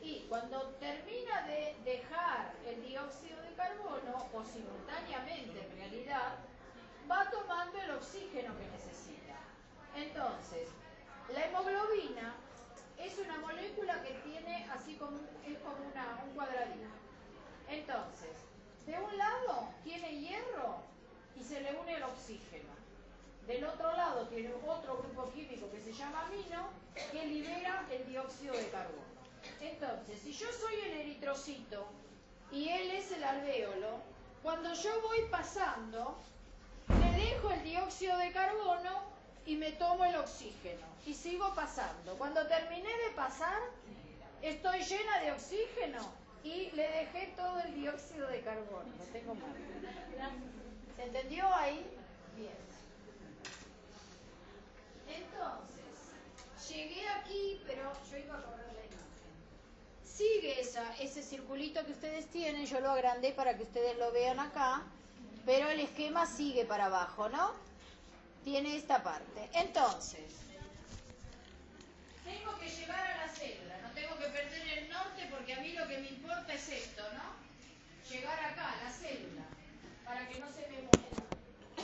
Y cuando termina de dejar el dióxido de carbono, o simultáneamente en realidad, va tomando el oxígeno que necesita. Entonces, la hemoglobina es una molécula que tiene así como, es como un cuadradito. Entonces, de un lado tiene hierro y se le une el oxígeno. Del otro lado tiene otro grupo químico que se llama amino que libera el dióxido de carbono. Entonces, si yo soy el eritrocito y él es el alvéolo, cuando yo voy pasando, le dejo el dióxido de carbono y me tomo el oxígeno y sigo pasando. Cuando terminé de pasar, estoy llena de oxígeno y le dejé todo el dióxido de carbono. Lo tengo mal. ¿Se entendió ahí? Bien. Entonces, llegué aquí, pero yo iba a correr la imagen. Sigue ese circulito que ustedes tienen, yo lo agrandé para que ustedes lo vean acá, pero el esquema sigue para abajo, ¿no? Tiene esta parte. Entonces, tengo que llegar a la célula, no tengo que perder el norte porque a mí lo que me importa es esto, ¿no? Llegar acá, a la célula, para que no se me muera.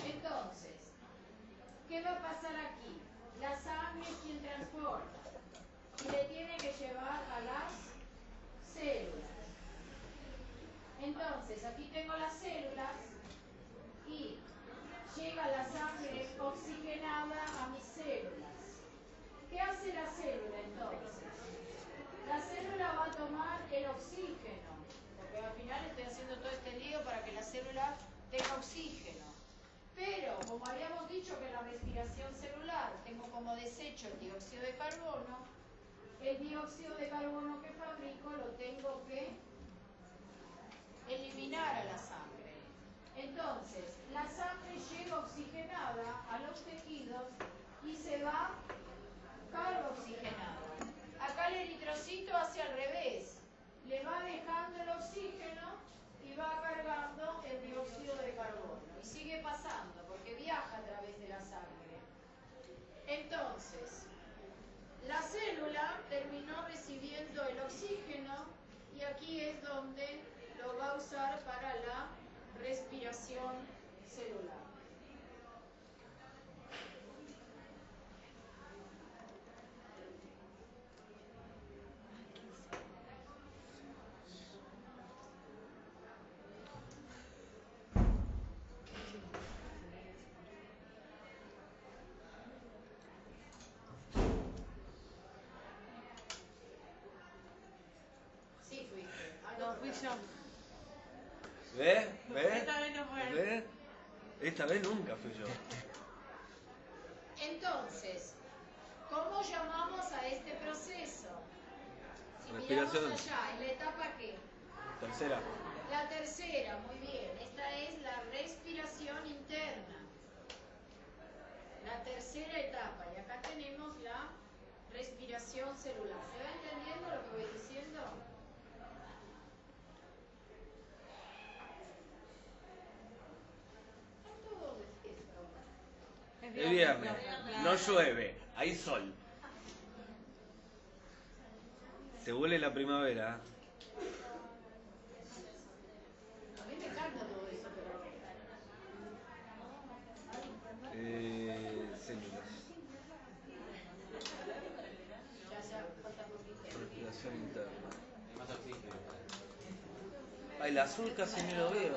Entonces, ¿qué va a pasar aquí? La sangre es quien transporta y le tiene que llevar a las células. Entonces, aquí tengo las células y llega la sangre oxigenada a mis células. ¿Qué hace la célula entonces? La célula va a tomar el oxígeno, porque al final estoy haciendo todo este lío para que la célula tenga oxígeno. Pero, como habíamos dicho que en la respiración celular tengo como desecho el dióxido de carbono, el dióxido de carbono que fabrico lo tengo que eliminar a la sangre. Entonces, la sangre llega oxigenada a los tejidos y se va carboxigenada. Acá el eritrocito hace al revés, le va dejando el oxígeno y va cargando el dióxido de carbono. Y sigue pasando, porque viaja a través de la sangre. Entonces, la célula terminó recibiendo el oxígeno y aquí es donde lo va a usar para la respiración celular. Sí, fuiste. No, fui yo. ¿Ves? ¿Ves? Esta vez no fue. ¿Ves? Esta vez nunca fui yo. Entonces, ¿cómo llamamos a este proceso? Si Respiración. miramos allá, ¿en la etapa qué? Tercera. La tercera, muy bien. Esta es la respiración interna. La tercera etapa. Y acá tenemos la respiración celular. ¿Se va entendiendo lo que voy diciendo? Está todo de fiesta ahora. Es viernes. No llueve. Hay sol. Se huele la primavera. A mí me encanta todo eso, pero... Células. Ya, falta poquito. Respiración interna. Más oxígeno. Ay, la azul casi ni lo veo.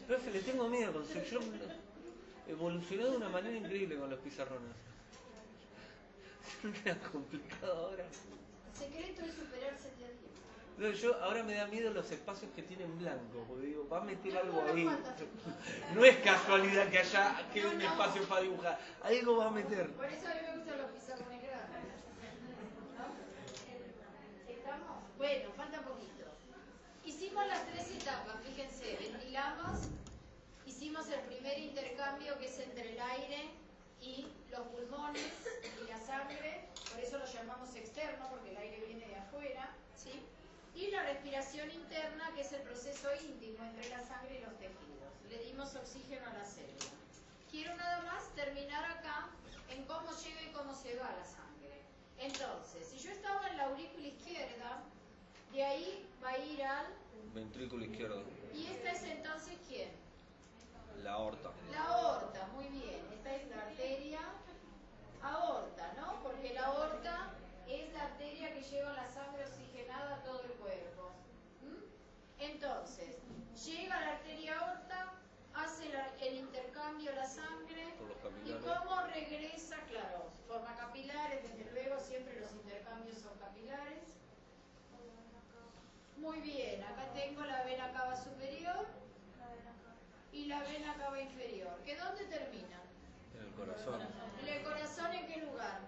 Profe, le tengo miedo. Yo evolucioné de una manera increíble con los pizarrones. Es complicado ahora. El secreto es superarse día a día. No, yo ahora me da miedo los espacios que tienen blanco, porque digo, va a meter algo ahí. No es casualidad que haya quede un espacio para dibujar, algo va a meter. Por eso a mí me gustan los pizarrones grandes. ¿No? ¿Estamos? Bueno, falta poquito. Hicimos las tres etapas, fíjense, ventilamos, hicimos el primer intercambio que es entre el aire y los pulmones y la sangre, por eso lo llamamos externo, porque el aire viene de afuera, ¿sí? Y la respiración interna, que es el proceso íntimo entre la sangre y los tejidos. Le dimos oxígeno a la célula. Quiero nada más terminar acá en cómo llega y cómo se va la sangre. Entonces, si yo estaba en la aurícula izquierda, de ahí va a ir al... Ventrículo izquierdo. ¿Y esta es entonces quién? La aorta. La aorta, muy bien. Esta es la arteria aorta, ¿no? Porque la aorta es la arteria que lleva la sangre oxigenada a todo el cuerpo. ¿Mm? Entonces, llega la arteria aorta, hace el intercambio sangre Por los y capilares. cómo regresa, claro, forma capilares, desde luego siempre los intercambios son capilares. Muy bien, acá tengo la vena cava superior y la vena cava inferior. ¿Que dónde terminan? En el corazón. ¿En el corazón en qué lugar?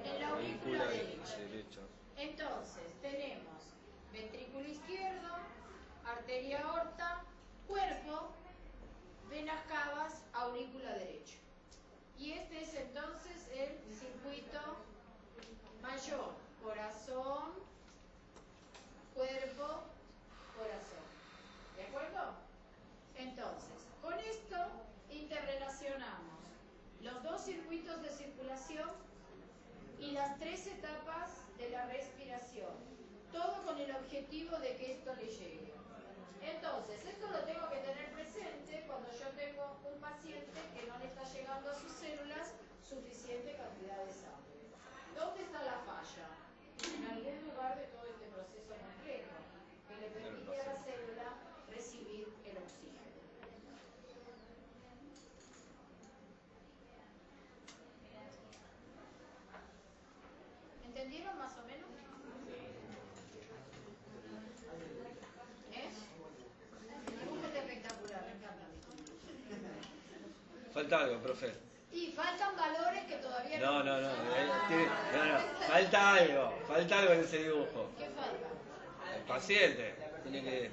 En la aurícula derecha. Entonces, tenemos ventrículo izquierdo, arteria aorta, cuerpo, venas cavas, aurícula derecha. Y este es entonces el circuito mayor, corazón, cuerpo, corazón. ¿De acuerdo? Entonces, con esto interrelacionamos los dos circuitos de circulación y las tres etapas de la respiración. Todo con el objetivo de que esto le llegue. Entonces, esto lo tengo que tener presente cuando yo tengo un paciente que no le está llegando a sus células suficiente cantidad de sangre. ¿Dónde está la falla? En algún lugar de todo este proceso completo, que le permite a la célula recibir el oxígeno. ¿Entendieron más o menos? ¿Eh? Dibujo espectacular, me encanta. Falta algo, profe. Y faltan valores que todavía No. Falta algo en ese dibujo. ¿Qué falta? El paciente tiene que.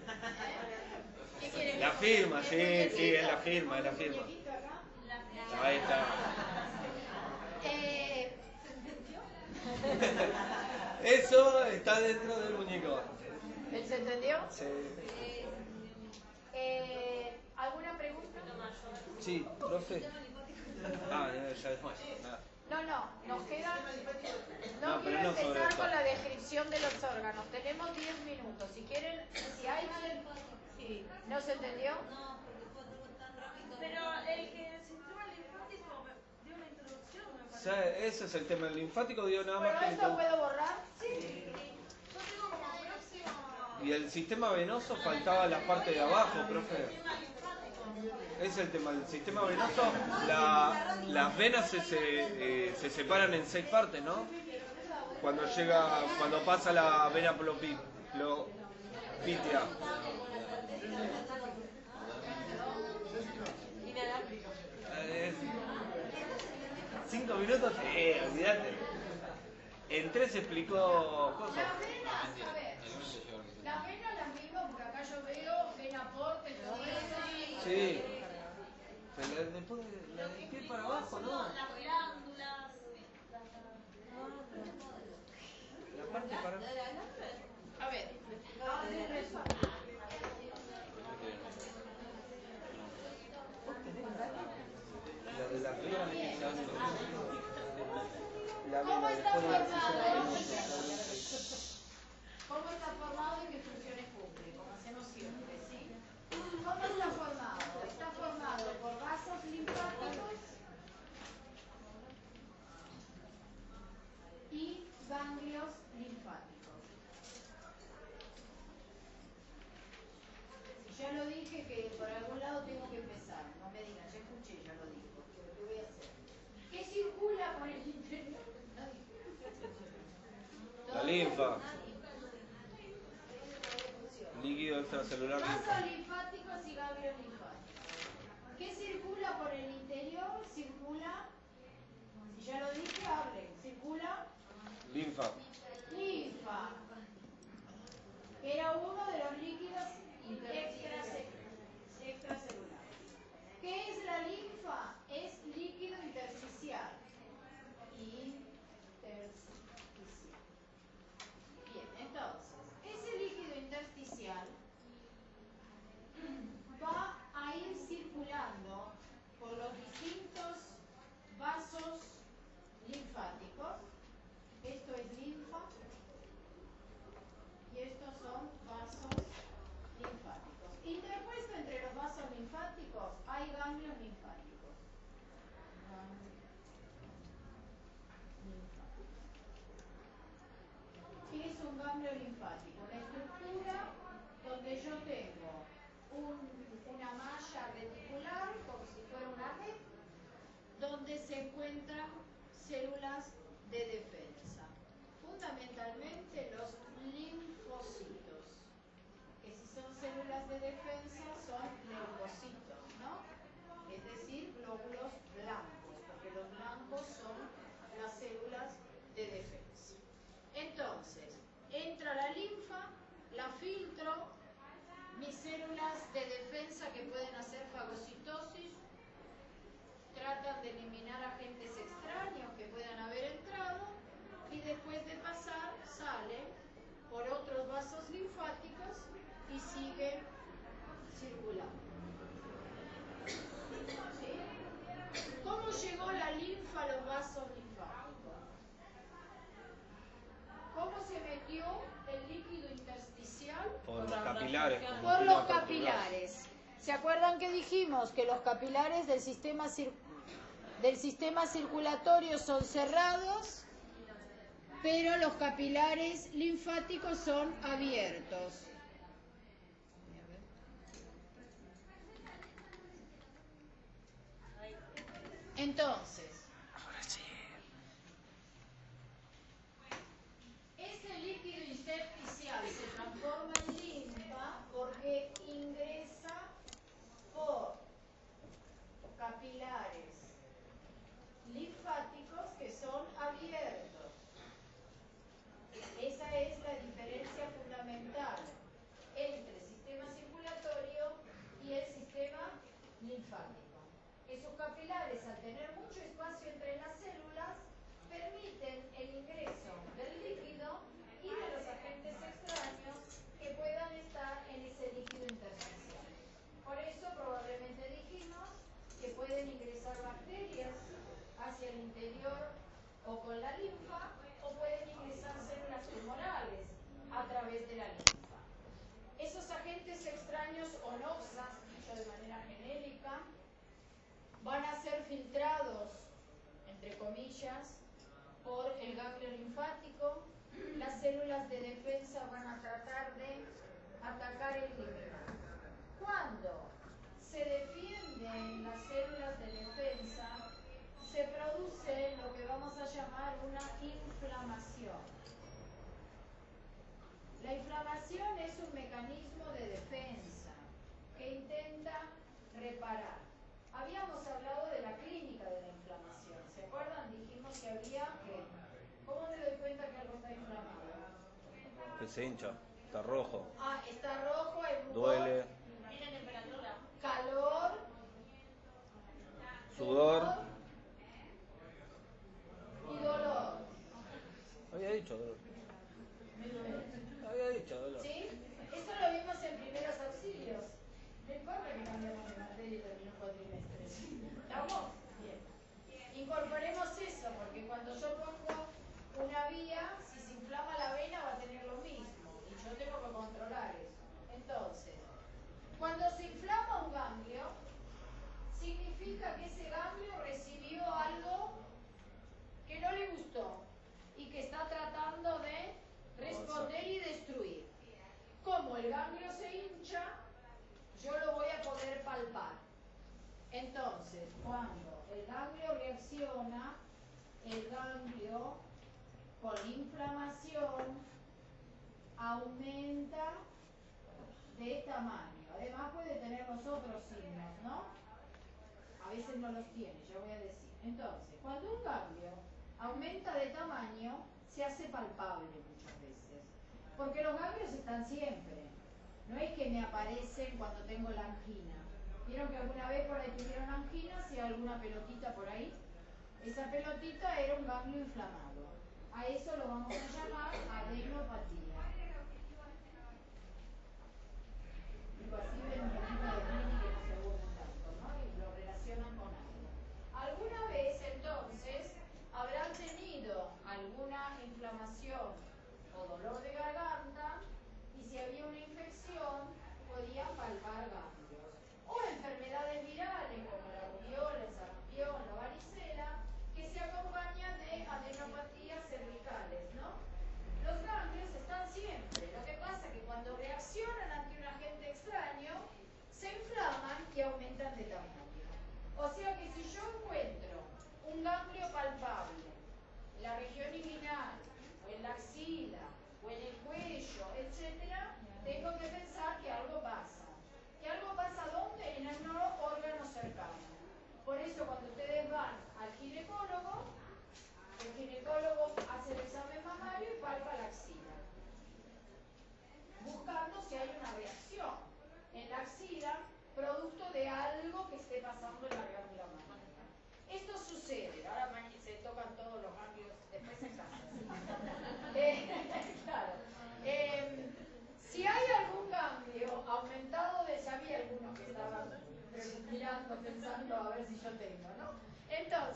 ¿Qué quieren? La firma, sí, ¿El sí, es la muñequito? firma, es la firma. ¿El muñequito acá? Ahí está. ¿Se entendió? Eso está dentro del muñeco. ¿Se entendió? Sí. ¿Alguna pregunta? Sí, profe. Ah, ya después. No, nos quedan... No, No pero quiero no sobre empezar esto. con la descripción de los órganos. Tenemos 10 minutos. Si quieren, si hay quien... Sí. ¿No se entendió? No, porque fue todo tan rápido. Pero el que el sistema linfático dio una introducción, me Sí, parece. ese es el tema. El linfático dio nada Bueno, más que. ¿esto puedo borrar? Sí. Yo tengo como próximo Y el sistema venoso faltaba la parte de abajo, profe. sistema linfático. Es el tema, el sistema venoso, las venas se separan en 6 partes, ¿no? Cuando pasa la vena plopitia. Inalámbrico. 5 minutos, olvídate. En 3 explicó cosas. Las venas, a ver. Las venas las mismas, porque acá yo veo vena porta, todo eso. Sí. Pero después la del pie para abajo, ¿no? Las glándulas. La parte para A ver. la de las venas. La ¿Cómo vena está después de la formado? incisión. ¿Cómo está formado y qué funciones cumple? Como hacemos siempre, ¿sí? ¿Cómo está formado? Está formado por vasos linfáticos y ganglios linfáticos. Ya lo dije que por algún lado tengo que empezar. No me digan, ya escuché, ya lo dijo. Pero ¿qué voy a hacer? ¿Qué circula por el interior? La linfa. Líquido extracelular. Vasos linfáticos y ganglios linfáticos. ¿Qué circula por el interior? Circula, si ya lo dije, hablen. Circula Linfa. linfa. Era uno de los líquidos extracelulares. ¿Qué es la linfa? Es líquido intersticial. Bien, entonces, ese líquido intersticial va a ir circulando por los distintos vasos linfáticos. Esto es linfa y estos son vasos linfáticos. Interpuesto entre los vasos linfáticos hay ganglios linfáticos. ¿Qué es un ganglio linfático? Una estructura donde yo tengo una malla reticular, como si fuera una y siguen circulando. ¿Sí? ¿Cómo llegó la linfa a los vasos linfáticos? ¿Cómo se metió el líquido intersticial? Por los capilares. Por los capilares. ¿Se acuerdan que dijimos que los capilares del sistema circulatorio son cerrados, pero los capilares linfáticos son abiertos? Entonces, ese líquido intersticial se transforma en linfa porque ingresa por capilares linfáticos que son abiertos. Esa es la diferencia fundamental entre el sistema circulatorio y el sistema linfático. Esos capilares, al tener mucho espacio entre las células, permiten el ingreso del líquido y de los agentes extraños que puedan estar en ese líquido intersticial. Por eso probablemente dijimos que pueden ingresar bacterias hacia el interior o con la linfa, o pueden ingresar células tumorales a través de la linfa. Esos agentes extraños o noxas, dicho de manera genérica, van a ser filtrados, entre comillas, por el ganglio linfático. Las células de defensa van a tratar de atacar el líquido. Cuando se defienden las células de defensa, se produce lo que vamos a llamar una inflamación. La inflamación es un mecanismo de defensa que intenta reparar. Habíamos hablado de la clínica de la inflamación. ¿Se acuerdan? Dijimos que había que... ¿Cómo me doy cuenta que algo está inflamado? Que se hincha, está rojo. Ah, está rojo, hay rubor. Duele. Tiene temperatura. Calor. Sudor. Y dolor. Había dicho dolor. Había dicho dolor. ¿Sí? Eso lo vimos en primeros auxilios. No importa que cambiamos de materia y terminó un cuatrimestre. ¿Estamos? Bien. Incorporemos eso, porque cuando yo pongo una vía, si se inflama la vena va a tener lo mismo. Y yo tengo que controlar eso. Entonces, cuando se inflama un ganglio, significa que ese ganglio recibió algo que no le gustó y que está tratando de responder y destruir. Como el ganglio se hincha, yo lo voy a poder palpar. Entonces, cuando el ganglio reacciona, el ganglio con inflamación aumenta de tamaño. Además puede tener los otros signos, ¿no? A veces no los tiene, ya voy a decir. Entonces, cuando un ganglio aumenta de tamaño, se hace palpable muchas veces. Porque los ganglios están siempre. No es que me aparecen cuando tengo la angina. ¿Vieron que alguna vez por ahí tuvieron angina? Si hay alguna pelotita por ahí. Esa pelotita era un ganglio inflamado. A eso lo vamos a llamar adenopatía. Digo, así ven un poquito de clínica y no se aburren tanto, ¿no? Y lo relacionan con algo. ¿Alguna vez entonces habrán tenido alguna inflamación o dolor de garganta? Y si había una infección, podían palpar ganglios. O enfermedades virales como la rubiola, el sarampión, la varicela, que se acompañan de adenopatías cervicales, ¿no? Los ganglios están siempre. Lo que pasa es que cuando reaccionan ante un agente extraño, se inflaman y aumentan de tamaño. O sea que si yo encuentro un ganglio palpable en la región inguinal, o en la axila, o en el cuello, etc., tengo que pensar que algo pasa. Que algo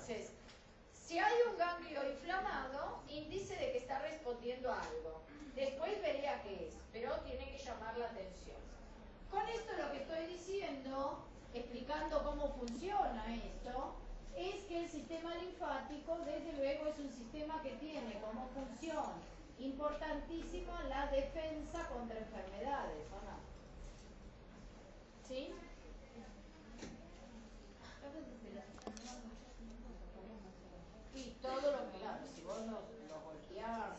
Entonces, si hay un ganglio inflamado, índice de que está respondiendo a algo. Después vería qué es, pero tiene que llamar la atención. Con esto lo que estoy diciendo, explicando cómo funciona esto, es que el sistema linfático, desde luego, es un sistema que tiene como función importantísima la defensa contra enfermedades, ¿o no? ¿Sí? Y todo lo que, claro, si vos lo golpeás o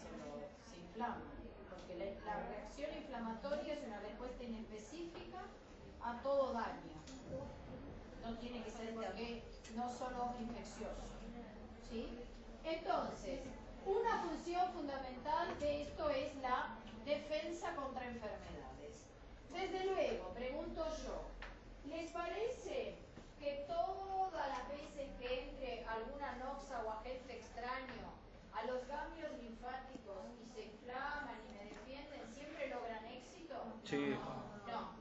se inflama, porque la reacción inflamatoria es una respuesta inespecífica a todo daño. No tiene que ser porque no solo infeccioso. ¿Sí? Entonces, una función fundamental de esto es la defensa contra enfermedades. Desde luego, pregunto yo, ¿les parece que todas las veces que entre alguna noxa o agente extraño a los ganglios linfáticos y se inflaman y me defienden, siempre logran éxito? Sí. No.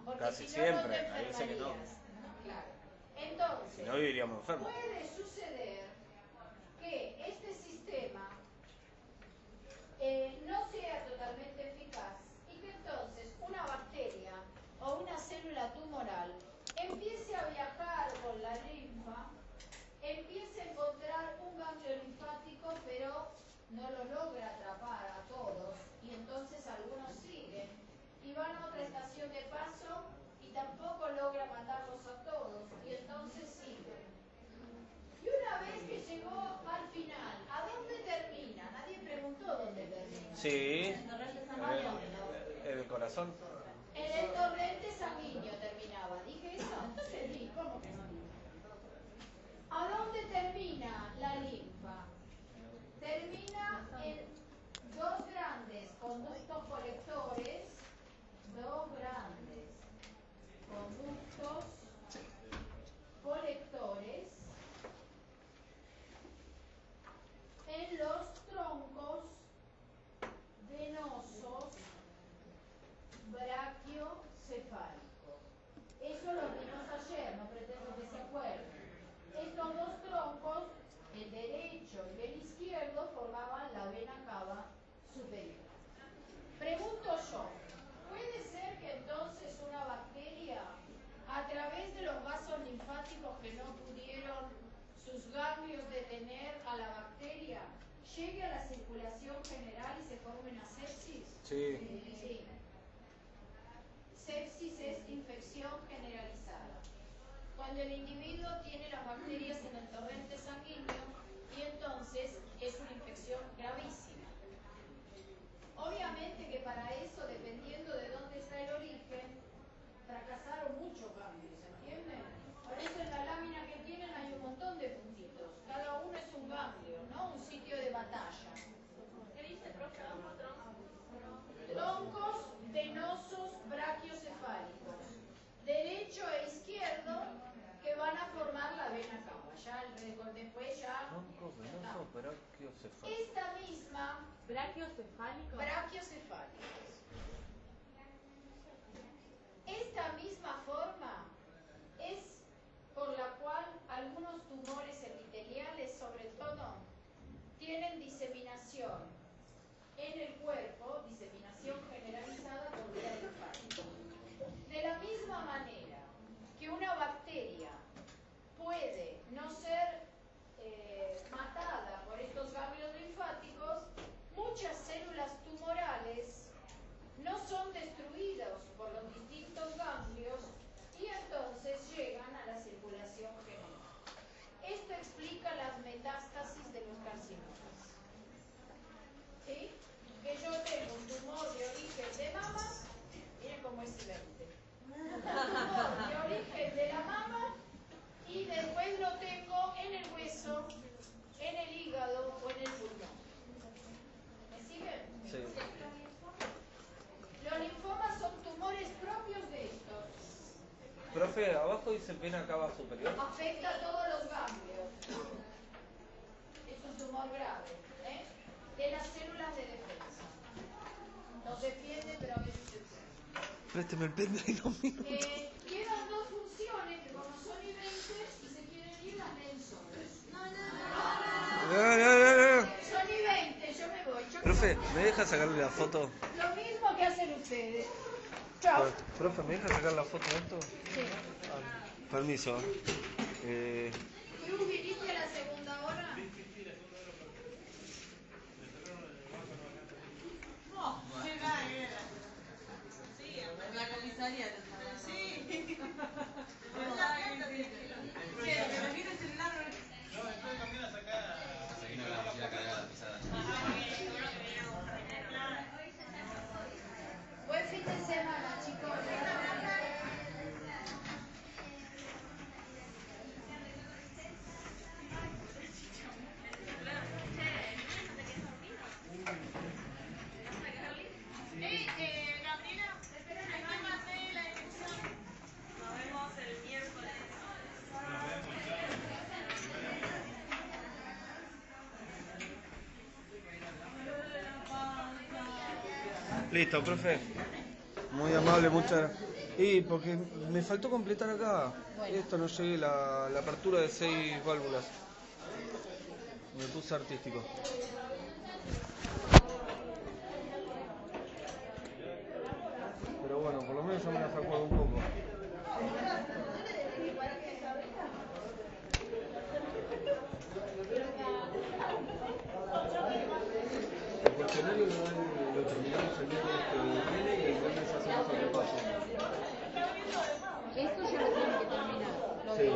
Porque Casi si no, siempre, no te hay veces que no. enfermarías. Claro. Entonces, Si no, viviríamos enfermos. puede suceder que este sistema no sea totalmente eficaz y que entonces una bacteria o una célula tumoral empiece a viajar con la linfa, empiece a encontrar un ganglio linfático, pero no lo logra atrapar a todos, y entonces algunos siguen y van a otra estación de paso y tampoco logra matarlos a todos, y entonces siguen. Y una vez que llegó al final, ¿a dónde termina? Nadie preguntó dónde termina. Sí. ¿A dónde? El corazón. En el torrente sanguíneo terminaba. ¿Dije eso? Entonces di, ¿cómo que no? ¿A dónde termina la linfa? Termina en dos grandes conductos colectores, dos grandes conductos colectores en los troncos venosos brachiocefálicos. Eso lo vimos ayer, no pretendo que se acuerden. Estos dos troncos, el derecho y el izquierdo, formaban la vena cava superior. Pregunto yo, ¿puede ser que entonces una bacteria, a través de los vasos linfáticos que no pudieron sus ganglios detener a la bacteria, llegue a la circulación general y se forme una sepsis? Sí. Sí. Sepsis es infección generalizada. Cuando el individuo tiene las bacterias en el torrente sanguíneo y entonces es una infección gravísima. Obviamente que para eso, dependiendo de dónde está el origen, fracasaron muchos ganglios, ¿entienden? Por eso en la lámina que tienen hay un montón de puntitos. Cada uno es un ganglio, ¿no? Un sitio de batalla. ¿Qué dice, profe? Troncos venosos brachiocefálicos, derecho e izquierdo, que van a formar la vena cava. Ya después ya. Troncos venosos brachiocefálicos. Esta misma ¿Brachiocefálico? brachiocefálicos. Esta misma forma es por la cual algunos tumores epiteliales, sobre todo, tienen diseminación en el cuerpo, diseminación generalizada por vía linfática. De la misma manera que una bacteria puede no ser matada por estos ganglios linfáticos, muchas células tumorales no son destruidas por los distintos ganglios y entonces llegan a la circulación general. Esto explica las metástasis de los carcinomas. ¿Sí? Que yo tengo un tumor de origen de mama, miren cómo es silente, un tumor de origen de la mama y después lo tengo en el hueso, en el hígado o en el pulmón. ¿Me siguen? Sí. Los linfomas son tumores propios de estos. Profe, abajo dice vena cava superior. Afecta a todos los ganglios. Es un tumor grave, de las células de defensa. Nos defiende, pero a veces se pierde. Présteme el pendrive, no mío. Quedan dos funciones que, como son y 20 y se quieren ir, las leen solas. Profe, ¿me deja sacarle la foto? Lo mismo que hacen ustedes. Chao. Profe, ¿me deja sacar la foto de esto? Sí. Permiso. ¿Tú viniste a la segunda hora? No, llega, sí, en la comisaría. Sí. Buen fin de semana, chicos. Gabriela, hay que mandé la dirección. Nos vemos el miércoles. Listo, profe. Muy amable, muchas gracias. Y porque me faltó completar acá. Esto no llegué, la apertura de 6 válvulas. Me puse artístico. Pero bueno, por lo menos yo me las acuerdo un poco. El cuestionario lo terminamos el miércoles que viene y el viernes hacemos el repaso. Esto ya lo tienen que terminar. Lo Sí. de